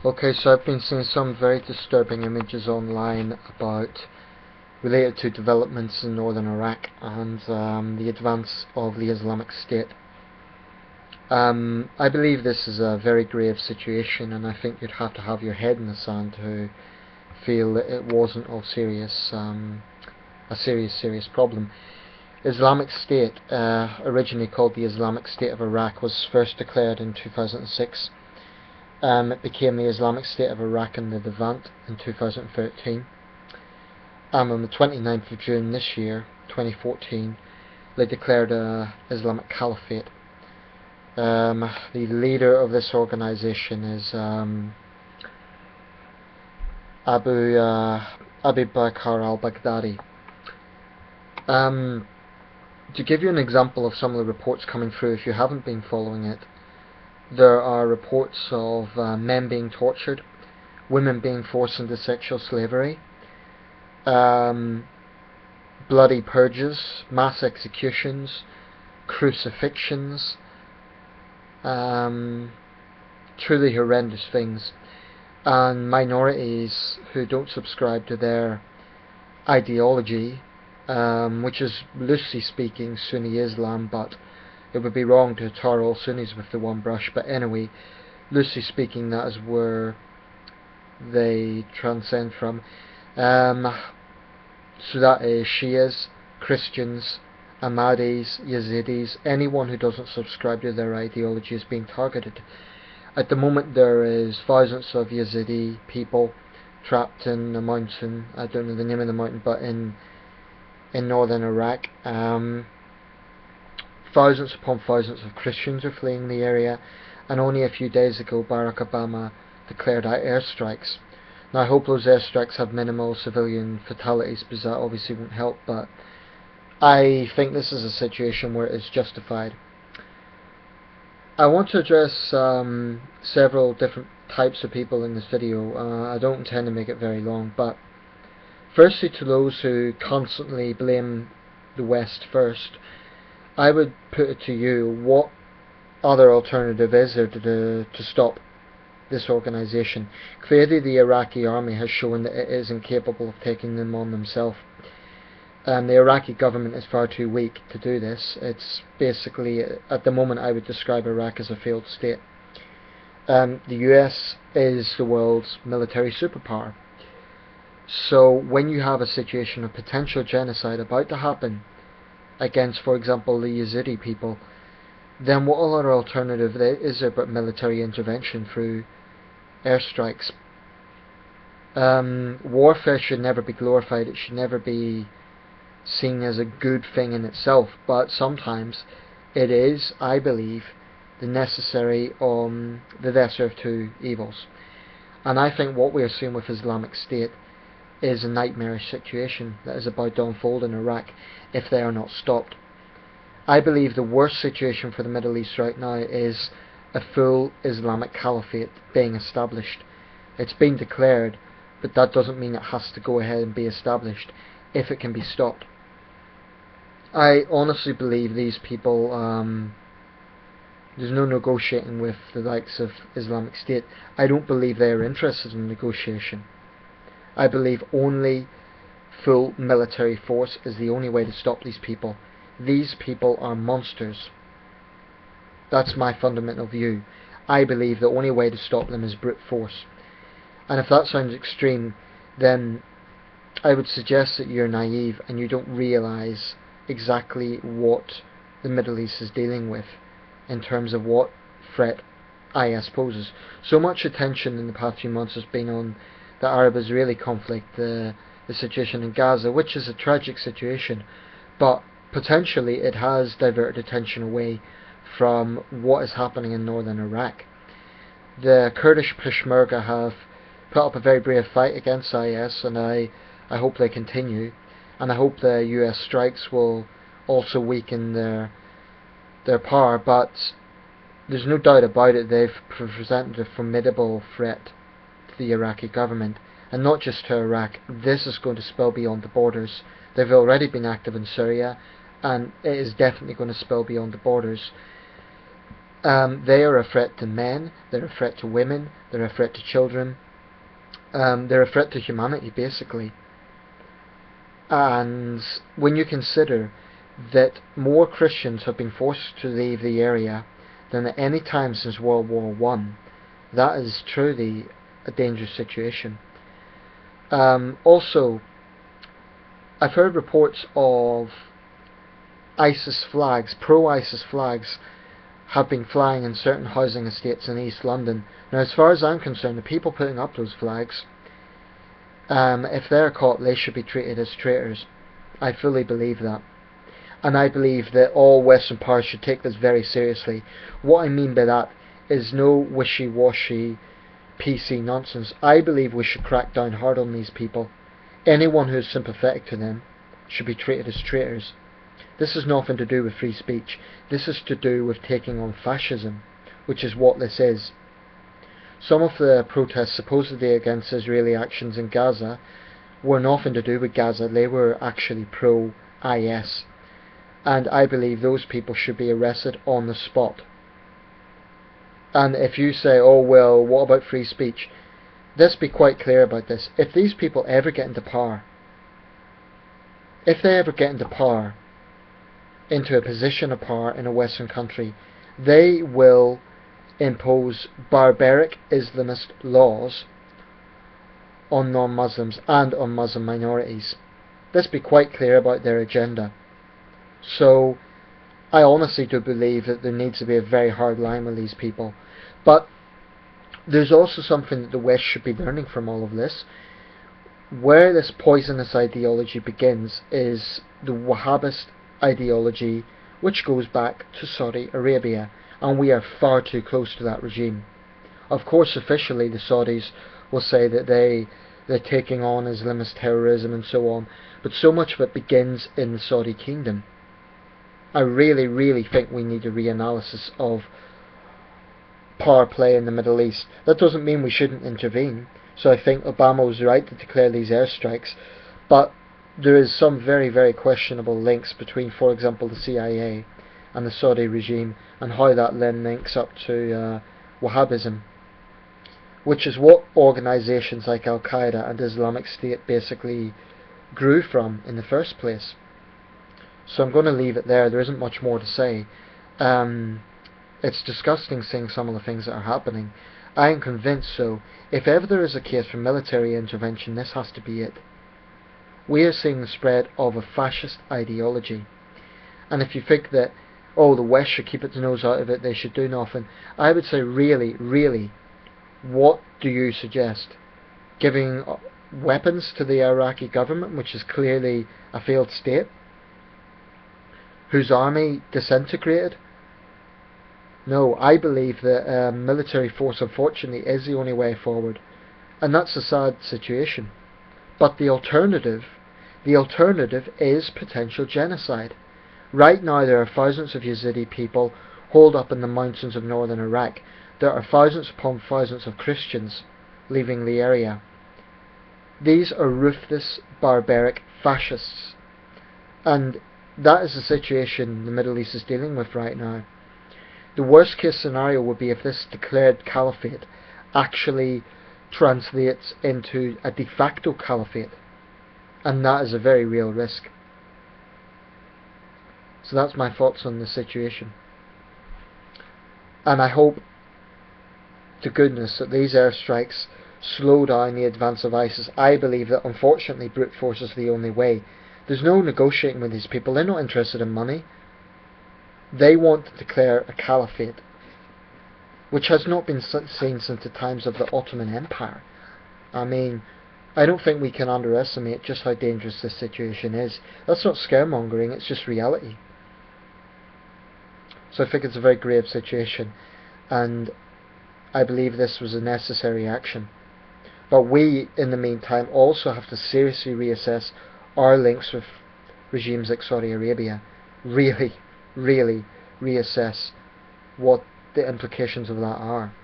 Okay, so I've been seeing some very disturbing images online related to developments in northern Iraq and the advance of the Islamic State. I believe this is a very grave situation, and I think you'd have to have your head in the sand to feel that it wasn't a serious problem. Islamic State, originally called the Islamic State of Iraq, was first declared in 2006. It became the Islamic State of Iraq and the Levant in 2013. On the 29th of June this year, 2014, they declared an Islamic Caliphate. The leader of this organisation is Abu Bakr al-Baghdadi. To give you an example of some of the reports coming through, if you haven't been following it, there are reports of men being tortured, women being forced into sexual slavery, bloody purges, mass executions, crucifixions, truly horrendous things, and minorities who don't subscribe to their ideology, which is loosely speaking Sunni Islam, but it would be wrong to tar all Sunnis with the one brush. But anyway, loosely speaking, that is where they transcend from. So that is Shias, Christians, Ahmadis, Yazidis, anyone who doesn't subscribe to their ideology is being targeted. At the moment there is thousands of Yazidi people trapped in a mountain. I don't know the name of the mountain, but in northern Iraq. Thousands upon thousands of Christians are fleeing the area, and only a few days ago Barack Obama declared out airstrikes. Now I hope those airstrikes have minimal civilian fatalities, because that obviously won't help, but I think this is a situation where it is justified. I want to address several different types of people in this video. I don't intend to make it very long, but firstly, to those who constantly blame the West first, I would put it to you, what other alternative is there to stop this organisation? Clearly the Iraqi army has shown that it is incapable of taking them on themselves. The Iraqi government is far too weak to do this. It's basically, at the moment, I would describe Iraq as a failed state. The US is the world's military superpower. So when you have a situation of potential genocide about to happen against, for example, the Yazidi people, then what other alternative is there but military intervention through airstrikes? Warfare should never be glorified. It should never be seen as a good thing in itself, but sometimes it is, I believe, the lesser of two evils. And I think what we are seeing with Islamic State is a nightmarish situation that is about to unfold in Iraq if they are not stopped. I believe the worst situation for the Middle East right now is a full Islamic Caliphate being established. It's been declared, but that doesn't mean it has to go ahead and be established if it can be stopped. I honestly believe these people, there's no negotiating with the likes of Islamic State. I don't believe they are interested in negotiation. I believe only full military force is the only way to stop these people. These people are monsters. That's my fundamental view. I believe the only way to stop them is brute force. And if that sounds extreme, then I would suggest that you're naive and you don't realise exactly what the Middle East is dealing with in terms of what threat IS poses. So much attention in the past few months has been on the Arab-Israeli conflict, the situation in Gaza, which is a tragic situation, but potentially it has diverted attention away from what is happening in northern Iraq. The Kurdish Peshmerga have put up a very brave fight against IS, and I hope they continue, and I hope the US strikes will also weaken their power, but there's no doubt about it, they've presented a formidable threat to the Iraqi government, and not just to Iraq. This is going to spill beyond the borders. They've already been active in Syria, and it is definitely going to spill beyond the borders. They are a threat to men, they're a threat to women, they're a threat to children, they're a threat to humanity, basically. And when you consider that more Christians have been forced to leave the area than at any time since World War I, that is truly a dangerous situation. Also, I've heard reports of ISIS flags, pro-ISIS flags, have been flying in certain housing estates in East London. Now, as far as I'm concerned, the people putting up those flags, if they're caught, they should be treated as traitors. I fully believe that. And I believe that all Western powers should take this very seriously. What I mean by that is no wishy-washy PC nonsense. I believe we should crack down hard on these people. Anyone who is sympathetic to them should be treated as traitors. This has nothing to do with free speech. This is to do with taking on fascism, which is what this is. Some of the protests supposedly against Israeli actions in Gaza were nothing to do with Gaza. They were actually pro-IS. And I believe those people should be arrested on the spot. And if you say, oh well, what about free speech? Let's be quite clear about this. If these people ever get into power, into a position of power in a Western country, they will impose barbaric Islamist laws on non-Muslims and on Muslim minorities. Let's be quite clear about their agenda. So I honestly do believe that there needs to be a very hard line with these people. But there's also something that the West should be learning from all of this. Where this poisonous ideology begins is the Wahhabist ideology, which goes back to Saudi Arabia, and we are far too close to that regime. Of course, officially the Saudis will say that they're taking on Islamist terrorism and so on, but so much of it begins in the Saudi kingdom. I really, really think we need a reanalysis of power play in the Middle East. That doesn't mean we shouldn't intervene. So I think Obama was right to declare these airstrikes, but there is some very, very questionable links between, for example, the CIA and the Saudi regime, and how that then links up to Wahhabism, which is what organisations like Al-Qaeda and Islamic State basically grew from in the first place. So I'm going to leave it there. There isn't much more to say. It's disgusting seeing some of the things that are happening. I am convinced, so if ever there is a case for military intervention, this has to be it. We are seeing the spread of a fascist ideology. And if you think that, oh, the West should keep its nose out of it, they should do nothing, I would say really, really, what do you suggest? Giving weapons to the Iraqi government, which is clearly a failed state, whose army disintegrated? No, I believe that military force, unfortunately, is the only way forward. And that's a sad situation. But the alternative is potential genocide. Right now there are thousands of Yazidi people holed up in the mountains of northern Iraq. There are thousands upon thousands of Christians leaving the area. These are ruthless, barbaric fascists. And that is the situation the Middle East is dealing with right now. The worst case scenario would be if this declared caliphate actually translates into a de facto caliphate, and that is a very real risk. So that's my thoughts on the situation, and I hope to goodness that these airstrikes slow down the advance of ISIS. I believe that unfortunately brute force is the only way. There's no negotiating with these people. They're not interested in money. They want to declare a caliphate, which has not been seen since the times of the Ottoman Empire. I mean, I don't think we can underestimate just how dangerous this situation is. That's not scaremongering, it's just reality. So I think it's a very grave situation, and I believe this was a necessary action. But we, in the meantime, also have to seriously reassess our links with regimes like Saudi Arabia. Really reassess what the implications of that are.